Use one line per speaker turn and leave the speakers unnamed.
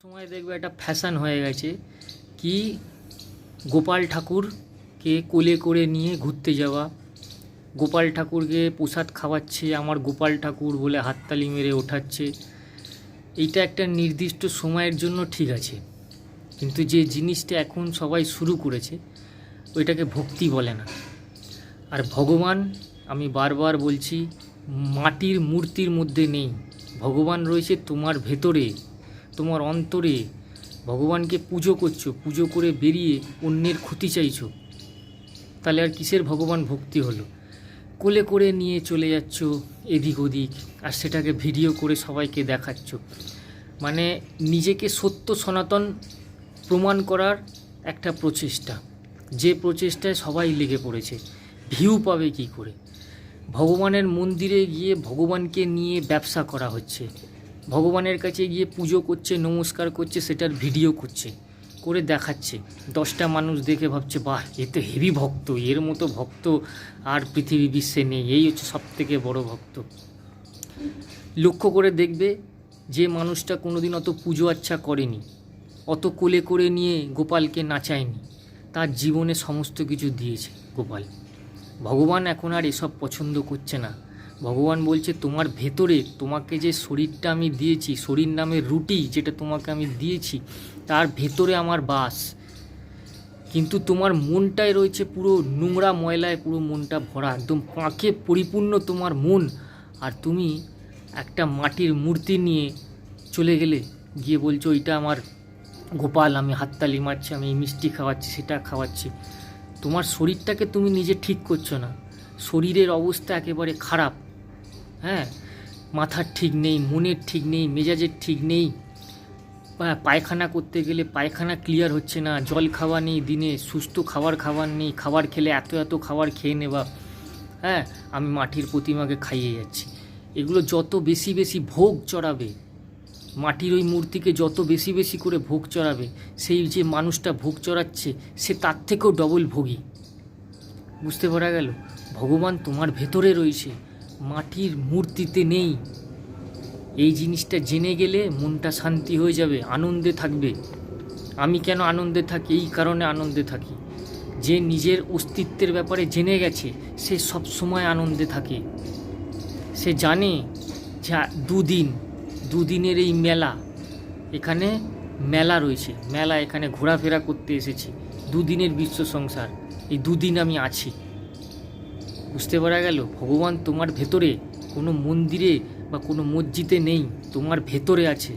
সময় দেখবে একটা ফ্যাশন হয়ে গেছে কি গোপাল ঠাকুরকে কোলে করে নিয়ে ঘুরতে যাওয়া, গোপাল ঠাকুরকে প্রসাদ খাওয়াচ্ছে, আমার গোপাল ঠাকুর বলে হাততালি মেরে ওঠাচ্ছে। এইটা একটা নির্দিষ্ট সময়ের জন্য ঠিক আছে, কিন্তু যে জিনিসটা এখন সবাই শুরু করেছে ওইটাকে ভক্তি বলে না। আর ভগবান, আমি বারবার বলছি, মাটির মূর্তির মধ্যে নেই, ভগবান রয়েছে তোমার ভেতরে, তোমার অন্তরে। ভগবানকে পুজো করছো, পুজো করে বেরিয়ে অন্যের ক্ষতি চাইছো, তাহলে আর কিসের ভগবান ভক্তি হলো? কোলে করে নিয়ে চলে যাচ্ছ এদিক ওদিক, আর সেটাকে ভিডিও করে সবাইকে দেখাচ্ছ, মানে নিজেকে সত্য সনাতন প্রমাণ করার একটা প্রচেষ্টা, যে প্রচেষ্টায় সবাই লেগে পড়েছে। ভিউ পাবে কি করে? ভগবানের মন্দিরে গিয়ে ভগবানকে নিয়ে ব্যবসা করা হচ্ছে, ভগবানের কাছে গিয়ে পুজো করছে, নমস্কার করছে, সেটার ভিডিও করছে, করে দেখাচ্ছে। 10টা মানুষ দেখে ভাবছে বাহ, এ তো হেভি ভক্ত, এর মতো ভক্ত আর পৃথিবী বিশ্বে নেই, এই হচ্ছে সবথেকে বড় ভক্ত। লক্ষ্য করে দেখবে, যে মানুষটা কোনোদিন অত পুজো আচ্ছা করেনি, অত কোলে করে নিয়ে গোপালকে নাচায়নি, তার জীবনে সমস্ত কিছু দিয়েছে গোপাল। ভগবান এখন আর এসব পছন্দ করছে না। ভগবান বলছে তোমার ভেতরে, তোমাকে যে শরীরটা আমি দিয়েছি, শরীর নামের রুটি যেটা তোমাকে আমি দিয়েছি, তার ভেতরে আমার বাস। কিন্তু তোমার মনটাই রয়েছে পুরো নোংরা ময়লায়, পুরো মনটা ভরা, একদম পাঁকে পরিপূর্ণ তোমার মন। আর তুমি একটা মাটির মূর্তি নিয়ে চলে গেলে, গিয়ে বলছো ওইটা আমার গোপাল, আমি হাততালি মারছি, আমি মিষ্টি খাওয়াচ্ছি, সেটা খাওয়াচ্ছি। তোমার শরীরটাকে তুমি নিজে ঠিক করছো না, শরীরের অবস্থা একেবারে খারাপ। হ্যাঁ, মাথার ঠিক নেই, মনের ঠিক নেই, মেজাজের ঠিক নেই, পায়খানা করতে গেলে পায়খানা ক্লিয়ার হচ্ছে না, জল খাওয়া নেই দিনে, সুস্থ খাবার নেই, খাবার খেলে এত এত খাবার খেয়ে নেবা। হ্যাঁ, আমি মাটির প্রতিমাকে খাইয়ে যাচ্ছি। এগুলো যত বেশি বেশি ভোগ চড়াবে, মাটির ওই মূর্তিকে যত বেশি বেশি করে ভোগ চড়াবে, সেই যে মানুষটা ভোগ চড়াচ্ছে সে তার থেকেও ডবল ভোগী। বুঝতে পারা গেল? ভগবান তোমার ভেতরে রয়েছে, মাটির মূর্তিতে নেই। এই জিনিসটা জেনে গেলে মনটা শান্তি হয়ে যাবে, আনন্দে থাকবে। আমি কেন আনন্দে থাকি? এই কারণে আনন্দে থাকি, যে নিজের অস্তিত্বের ব্যাপারে জেনে গেছে সে সব সময় আনন্দে থাকে। সে জানে যে দুদিনের এই মেলা, এখানে মেলা রয়েছে, মেলা, এখানে ঘোরাফেরা করতে এসেছি, 2 দিনের বিশ্ব সংসার, এই 2 দিন আমি আছি। বুঝতে পারা গেল? ভগবান তোমার ভেতরে, কোনো মন্দিরে বা কোনো মসজিদে নেই, তোমার ভেতরে আছে।